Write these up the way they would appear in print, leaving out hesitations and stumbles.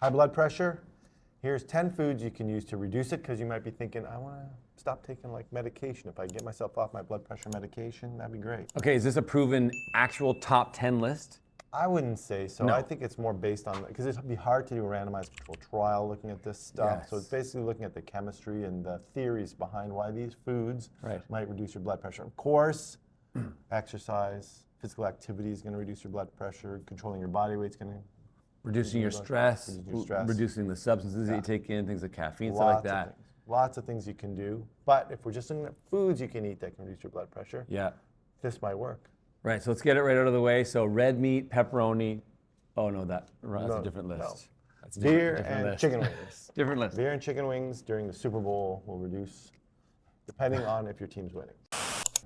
High blood pressure, here's 10 foods you can use to reduce it, because you might be thinking, I want to stop taking like medication. If I get myself off my blood pressure medication, that'd be great. Okay, is this a proven actual top 10 list? I wouldn't say so. No. I think it's more based on, because it'd be hard to do a randomized controlled trial looking at this stuff. Yes. So it's basically looking at the chemistry and the theories behind why these foods might reduce your blood pressure. Of course, exercise, physical activity is going to reduce your blood pressure. Controlling your body weight is going to Reducing your stress, reducing the substances that you take in, things like caffeine, stuff like that. Lots of things you can do. But if we're just looking at foods you can eat that can reduce your blood pressure, this might work. Right, so let's get it right out of the way. So red meat, pepperoni. Oh no, that's a different list. No. That's Beer and chicken wings. Different list. Beer and chicken wings during the Super Bowl will reduce, depending on if your team's winning.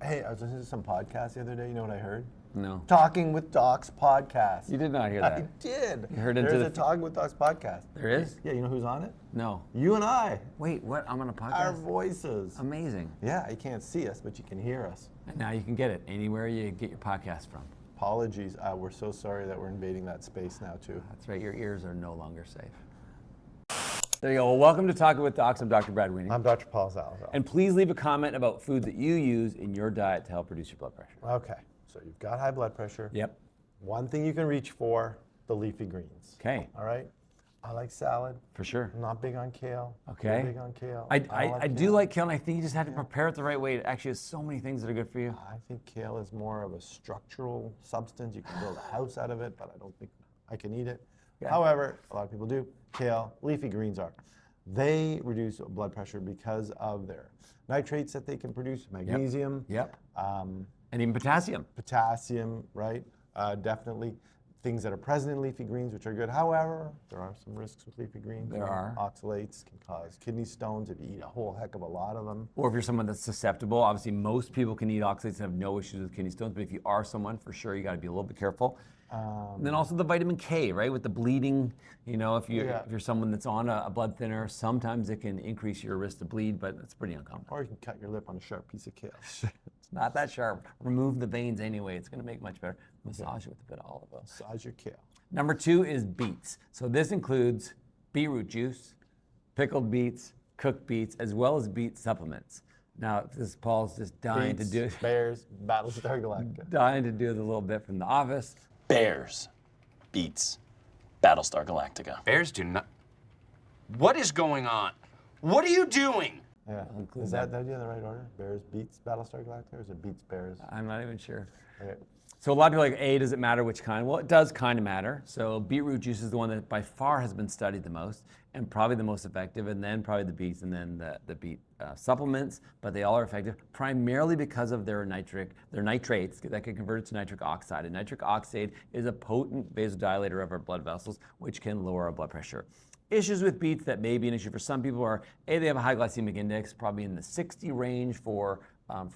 Hey, I was listening to some podcast the other day. You know what I heard? No. Talking with Docs podcast. You did not hear that. I did. You heard There's a Talking with Docs podcast. There is? Yeah, you know who's on it? No. You and I. Wait, what? I'm on a podcast? Our voices. Amazing. Yeah, you can't see us, but you can hear us. And now you can get it anywhere you get your podcast from. Apologies. We're so sorry that we're invading that space now, too. That's right. Your ears are no longer safe. There you go. Well, welcome to Talking with Docs. I'm Dr. Brad Weenie. I'm Dr. Paul Zalazar. And please leave a comment about foods that you use in your diet to help reduce your blood pressure. Okay. So you've got high blood pressure. Yep. One thing you can reach for, the leafy greens. Okay. All right? I like salad. For sure. I'm not big on kale. Okay. You're big on kale. I do like kale, and I think you just have to prepare it the right way. It actually has so many things that are good for you. I think kale is more of a structural substance. You can build a house out of it, but I don't think I can eat it. Yeah. However, a lot of people do. Kale, leafy greens are. They reduce blood pressure because of their nitrates that they can produce, magnesium. Yep. And even potassium. Potassium, right? Definitely. Things that are present in leafy greens, which are good. However, there are some risks with leafy greens. There are. Oxalates can cause kidney stones if you eat a whole heck of a lot of them. Or if you're someone that's susceptible. Obviously, most people can eat oxalates and have no issues with kidney stones. But if you are someone, for sure, you got to be a little bit careful. And then also the vitamin K, right? With the bleeding, you know, if you're someone that's on a blood thinner, sometimes it can increase your risk to bleed, but it's pretty uncommon. Or you can cut your lip on a sharp piece of kale. It's not that sharp. Remove the veins anyway. It's going to make much better. Massage it with a bit of olive oil. Massage your kale. Number 2 is beets. So this includes beetroot juice, pickled beets, cooked beets, as well as beet supplements. Now, Paul's just dying Beets, to do Bears, Battlestar Galactica. dying to do the little bit from the office. Bears, Beets, Battlestar Galactica. Bears do not. What is going on? What are you doing? Yeah. Is that the right order? Bears, Beets, Battlestar Galactica, or is it Beets, Bears? I'm not even sure. Okay. So a lot of people are like, does it matter which kind? Well, it does kind of matter. So beetroot juice is the one that by far has been studied the most and probably the most effective, and then probably the beets, and then the beet supplements, but they all are effective primarily because of their nitrates that can convert it to nitric oxide. And nitric oxide is a potent vasodilator of our blood vessels, which can lower our blood pressure. Issues with beets that may be an issue for some people are, they have a high glycemic index, probably in the 60 range for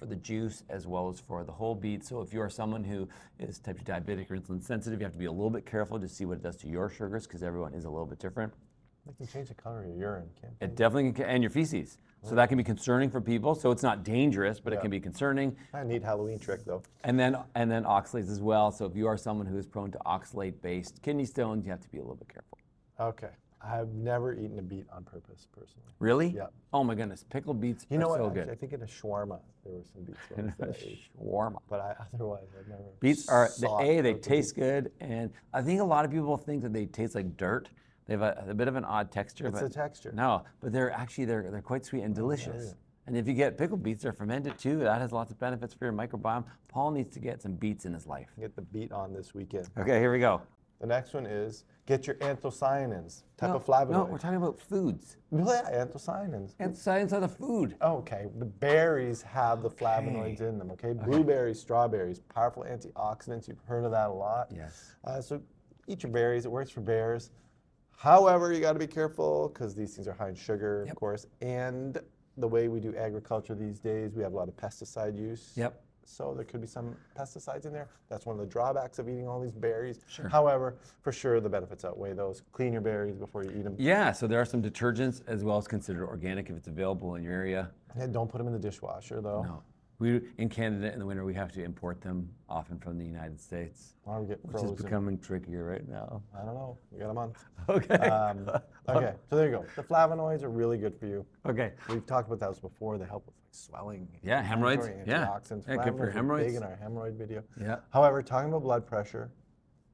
the juice as well as for the whole beet. So if you are someone who is type 2 diabetic or insulin sensitive, you have to be a little bit careful to see what it does to your sugars, because everyone is a little bit different. It can change the color of your urine, can't it? It definitely can, and your feces. So that can be concerning for people. So it's not dangerous, but it can be concerning. A neat Halloween trick, though. And then oxalates as well. So if you are someone who is prone to oxalate-based kidney stones, you have to be a little bit careful. Okay. I've never eaten a beet on purpose, personally. Really? Yeah. Oh my goodness, pickled beets You know are what? so Actually, good. I think in a shawarma there were some beets. ones that I ate. Shawarma. But otherwise, I've never. Beets are they sought taste good, and I think a lot of people think that they taste like dirt. They have a bit of an odd texture. It's but the texture. No, but they're quite sweet and delicious. And if you get pickled beets, they're fermented too. That has lots of benefits for your microbiome. Paul needs to get some beets in his life. Get the beet on this weekend. Okay, here we go. The next one is get your anthocyanins, type of flavonoid. No, we're talking about foods. Yeah, anthocyanins. Anthocyanins are the food. Okay, the berries have the flavonoids in them, okay? Blueberries, strawberries, powerful antioxidants. You've heard of that a lot. Yes. So eat your berries. It works for bears. However, you got to be careful because these things are high in sugar, of course. And the way we do agriculture these days, we have a lot of pesticide use. Yep. So there could be some pesticides in there. That's one of the drawbacks of eating all these berries. Sure. However, for sure, the benefits outweigh those. Clean your berries before you eat them. Yeah, so there are some detergents as well as considered organic if it's available in your area. And don't put them in the dishwasher, though. No. We in Canada in the winter we have to import them often from the United States, Why don't we get which frozen? is becoming trickier right now. I don't know. We got a month. Okay. Okay, so there you go. The flavonoids are really good for you. Okay. We've talked about those before. They help with like swelling. Yeah, hemorrhoids. inflammatory Yeah. Antioxidants. Yeah, good for Flavonoids are hemorrhoids. Big in our hemorrhoid video. Yeah. However, talking about blood pressure,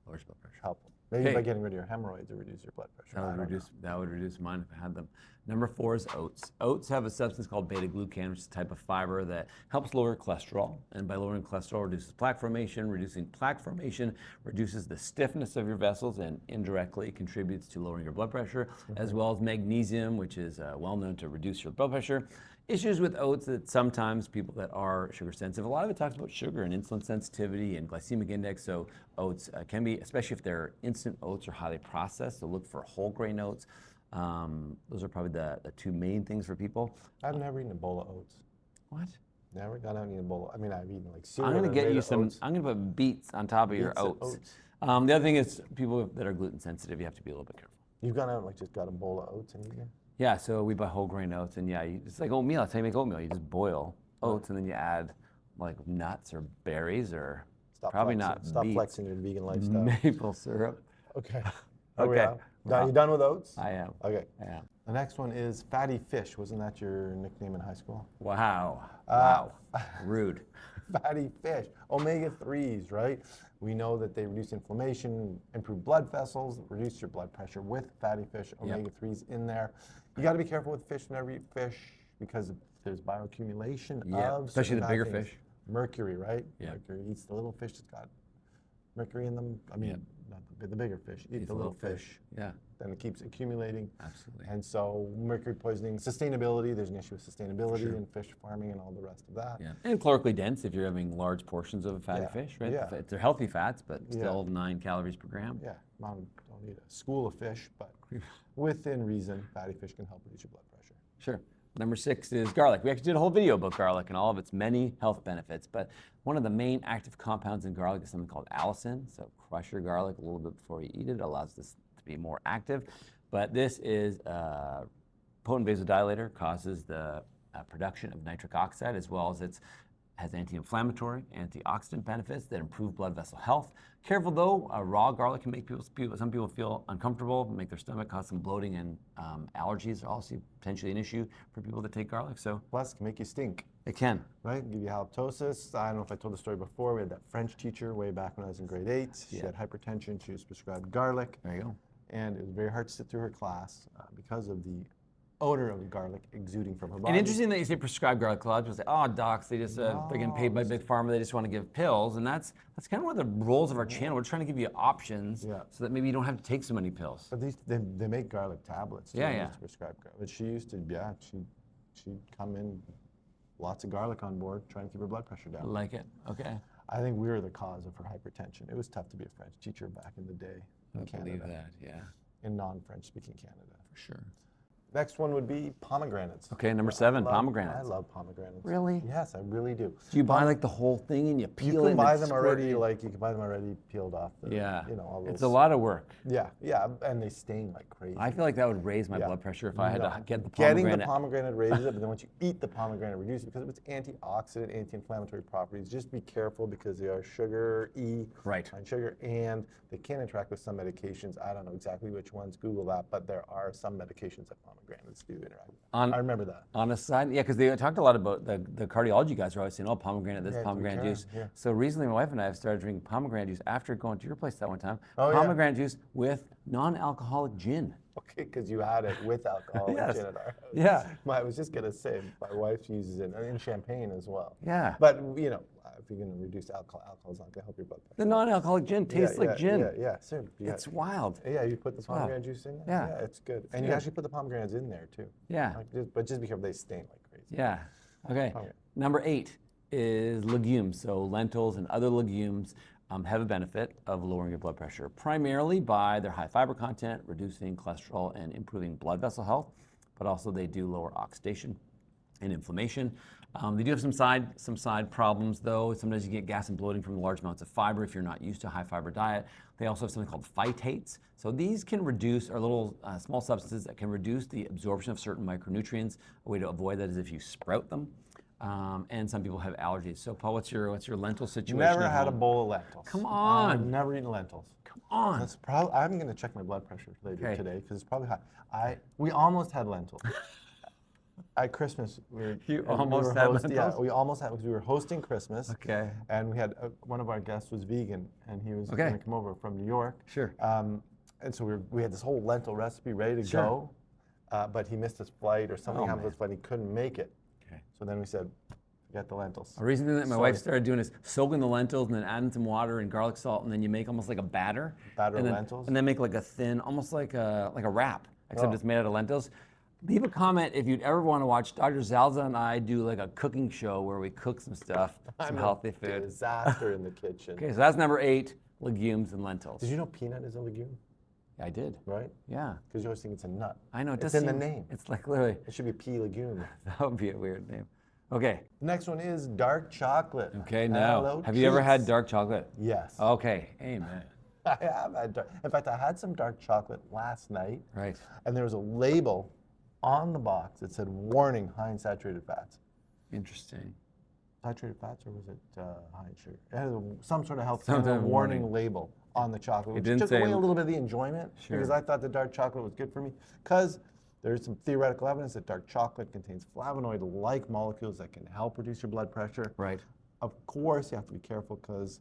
Lowers blood pressure. helpful. Maybe Okay. by getting rid of your hemorrhoids, it reduce your blood pressure. I don't know. That would reduce mine if I had them. Number 4 is oats. Oats have a substance called beta-glucan, which is a type of fiber that helps lower cholesterol. And by lowering cholesterol, reduces plaque formation. Reducing plaque formation reduces the stiffness of your vessels and indirectly contributes to lowering your blood pressure, as well as magnesium, which is well known to reduce your blood pressure. Issues with oats that sometimes people that are sugar sensitive, a lot of it talks about sugar and insulin sensitivity and glycemic index. So oats can be, especially if they're instant oats or highly processed, so look for whole grain oats. Those are probably the 2 main things for people. I've never eaten a bowl of oats. What? Never got out and eaten a bowl. I mean, I've eaten like cereal. I'm gonna that's get made you of some. oats. I'm gonna put beets on top of your Beets and oats. oats. The other thing is people that are gluten sensitive, you have to be a little bit careful. You've gone out and like just got a bowl of oats and eaten it? Yeah, so we buy whole grain oats, and yeah, it's like oatmeal. That's how you make oatmeal. You just boil oats, and then you add like nuts or berries or probably flexing. not Stop beets. flexing your vegan lifestyle. Maple syrup. Okay. Okay. Now you done with oats? I am. Okay. I am. The next one is fatty fish. Wasn't that your nickname in high school? Wow. Wow. Rude. Fatty fish, omega-3s, right? We know that they reduce inflammation, improve blood vessels, reduce your blood pressure with fatty fish, omega-3s in there. You got to be careful with fish whenever you eat fish because there's bioaccumulation of especially certain the bigger bad things. fish. Mercury, right? Yeah. Mercury eats the little fish that's got mercury in them. I mean, not the bigger fish. Eat the little fish. Yeah, Then it keeps accumulating. absolutely. And so mercury poisoning, sustainability, there's an issue with sustainability in fish farming and all the rest of that. Yeah, and calorically dense if you're having large portions of a fatty Yeah, fish, right? yeah. They're healthy fats, but Yeah. still 9 calories per gram. Yeah, don't need a school of fish, but within reason, fatty fish can help reduce your blood pressure. Sure. Number 6 is garlic. We actually did a whole video about garlic and all of its many health benefits, but one of the main active compounds in garlic is something called allicin. So crush your garlic a little bit before you eat it. It allows this to be more active. But this is a potent vasodilator, causes the production of nitric oxide, as well as it has anti-inflammatory, antioxidant benefits that improve blood vessel health. Careful though, raw garlic can make some people feel uncomfortable, make their stomach, cause some bloating, and allergies are also potentially an issue for people that take garlic. So Plus, it can make you stink, it can. right? Give you halitosis. I don't know if I told the story before. We had that French teacher way back when I was in grade 8. She Yeah. had hypertension. She was prescribed garlic. There you go. And it was very hard to sit through her class because of the odor of the garlic exuding from her body. And interesting that you say prescribed garlic. A lot of people say, "Oh, docs, they just they're getting paid by big pharma. They just want to give pills." And that's kind of one of the roles of our channel. We're trying to give you options so that maybe you don't have to take so many pills. But they make garlic tablets. Too. Yeah, They yeah. used to prescribe garlic. But she used to, she'd come in, lots of garlic on board, trying to keep her blood pressure down. Like it. Okay. I think we were the cause of her hypertension. It was tough to be a French teacher back in the day in I Canada, believe that. Yeah, in non-French speaking Canada. for sure. Next one would be pomegranates. Okay, number 7, I pomegranates. love pomegranates. Really? Yes, I really do. Do you buy like the whole thing and you You peel it? can and buy it's them already, squirty? you can buy them already peeled off. Yeah. All It's those. a lot of work. Yeah, and they stain like crazy. I feel like that would raise my Yeah. blood pressure if I had No. to get the Getting pomegranate. the pomegranate raises it, but then once you eat the pomegranate, reduces it because of its antioxidant, anti-inflammatory properties. Just be careful because they are sugar, Right. refined sugar, and they can interact with some medications. I don't know exactly which ones. Google that, but there are some medications that pomegranates do interact with. I remember that. On a side, yeah, because they talked a lot about the cardiology guys are always saying, "Oh, pomegranate this, Yeah, pomegranate you juice." can, yeah. So recently, my wife and I have started drinking pomegranate juice after going to your place that one time. Oh, yeah. Pomegranate juice with non-alcoholic gin. Okay, because you had it with alcohol Yes. gin at our house. Yeah. I was just gonna say, my wife uses it in champagne as well. Yeah. But if you're gonna reduce alcohol's not gonna help your blood pressure. The non-alcoholic gin tastes like gin. Yeah, sure. It's wild. Yeah, you put the pomegranate juice in there? Yeah. It's good. And you good. actually put the pomegranates in there too. Yeah. But just be careful, they stain like crazy. Yeah. Okay. Okay. Number 8 is legumes. So lentils and other legumes have a benefit of lowering your blood pressure, primarily by their high fiber content, reducing cholesterol, and improving blood vessel health. But also they do lower oxidation and inflammation. They do have some side problems though. Sometimes you get gas and bloating from large amounts of fiber if you're not used to a high fiber diet. They also have something called phytates. So these can reduce, are little small substances that can reduce the absorption of certain micronutrients. A way to avoid that is if you sprout them. and some people have allergies. So Paul, what's your lentil situation? Never at had a home? bowl of lentils. Come I've on. never eaten lentils. Come on. That's probably. I'm going to check my blood pressure later Okay. today because it's probably high. We almost had lentils. At Christmas, You and almost had Yeah, lentils? we almost had because we were hosting Christmas. Okay. And we had one of our guests was vegan, and he was Okay. going to come over from New York. Sure. And so we had this whole lentil recipe ready to Sure. go, but he missed his flight or something Oh, happened with man. his flight. He couldn't make it. Okay. So then we said, forget the lentils. A reason that my Sorry. wife started doing is soaking the lentils and then adding some water and garlic salt, and then you make almost like a batter. Batter and of then, lentils? And then make like a thin, almost like a wrap, except Oh. it's made out of lentils. Leave a comment if you'd ever want to watch Dr. Zalza and I do like a cooking show where we cook some stuff, some I'm healthy a food. disaster in the kitchen. Okay, so that's number 8, legumes and lentils. Did you know peanut is a legume, Yeah, I did. right? Yeah. Because you always think it's a nut. I know, it It's does in the seem- name. It's like literally, It should be pea legume. that would be a weird name. Okay. The next one is dark chocolate. Okay, now, Hello, have you ever had treats. dark chocolate? Yes. Okay, amen. I have had dark. In fact, I had some dark chocolate last night, Right. and there was a label on the box that said "Warning: High in saturated fats." Interesting. Saturated fats, or was it high in sugar? It had some sort of health Some kind type of of warning warning. label on the chocolate, which didn't took say- away a little bit of the enjoyment Sure. because I thought the dark chocolate was good for me. Because there's some theoretical evidence that dark chocolate contains flavonoid-like molecules that can help reduce your blood pressure. Right. Of course, you have to be careful because,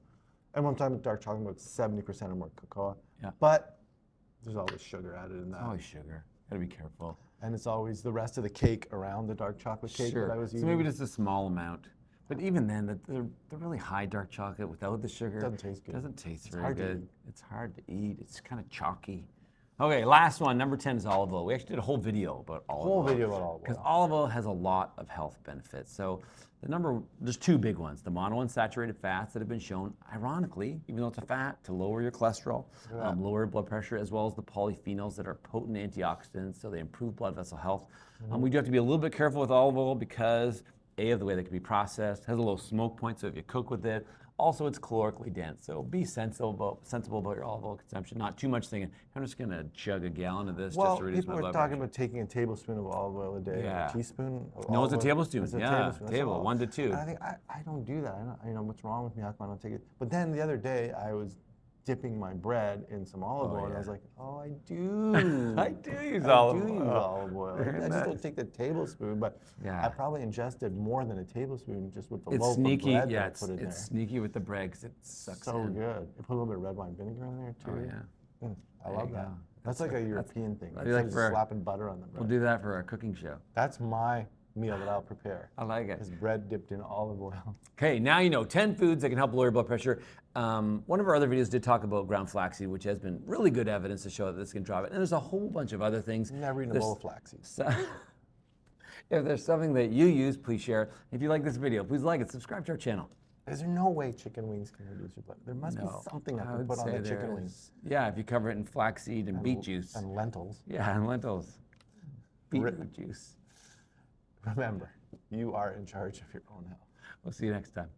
and one time with dark chocolate, about 70% or more cocoa. Yeah. But there's always sugar added in that. Always sugar. Gotta be careful. And it's always the rest of the cake around the dark chocolate cake that I was So eating. maybe just a small amount. But even then, the really high dark chocolate without the sugar Doesn't taste good. Doesn't taste very hard to good. eat. It's hard to eat. It's kind of chalky. Okay, last one, number 10 is olive oil. We actually did a whole video about olive oil. Whole video about olive Because oil. olive oil has a lot of health benefits. So there's 2 big ones. The monounsaturated fats that have been shown, ironically, even though it's a fat, to lower your cholesterol, lower your blood pressure, as well as the polyphenols that are potent antioxidants, so they improve blood vessel health. We do have to be a little bit careful with olive oil because of the way that can be processed, has a low smoke point, so if you cook with it, also it's calorically dense. So be sensible about your olive oil consumption, not too much thinking, I'm just gonna chug a gallon of this Well, just to reduce people my were blood talking pressure. about taking a tablespoon of olive oil a day, Yeah. or a teaspoon of No, olive it's a oil. tablespoon. It's a Yeah, tablespoon. That's table, all. 1 to 2. And I think I don't do that. I don't know what's wrong with me. How come I don't take it? But then the other day I was dipping my bread in some olive oil, and I was yeah. like, oh, I do. I do use I olive do use oil. olive oil. Very I just don't nice. take the tablespoon, but Yeah. I probably ingested more than a tablespoon just with the It's loaf sneaky, of bread yeah, that I it's put in there. sneaky with the bread because it sucks So in. good. You put a little bit of red wine vinegar in there too. Oh, yeah. I There love you that. go. That's like a European thing. that'd be like Just for- slapping butter on the bread. We'll do that for our cooking show. That's my meal that I'll prepare. I like it. Is bread dipped in olive oil. Okay, now you know 10 foods that can help lower your blood pressure. One of our other videos did talk about ground flaxseed, which has been really good evidence to show that this can drop it. And there's a whole bunch of other things. Never eaten a There's- bowl of flaxseed. So, if there's something that you use, please share it. If you like this video, please like it, subscribe to our channel. Is there no way chicken wings can reduce your blood? There must be something I can would put on say the chicken there wings. is. Yeah, if you cover it in flaxseed and beet juice. And lentils. Yeah, and lentils. Beetroot juice. Remember, you are in charge of your own health. We'll see you next time.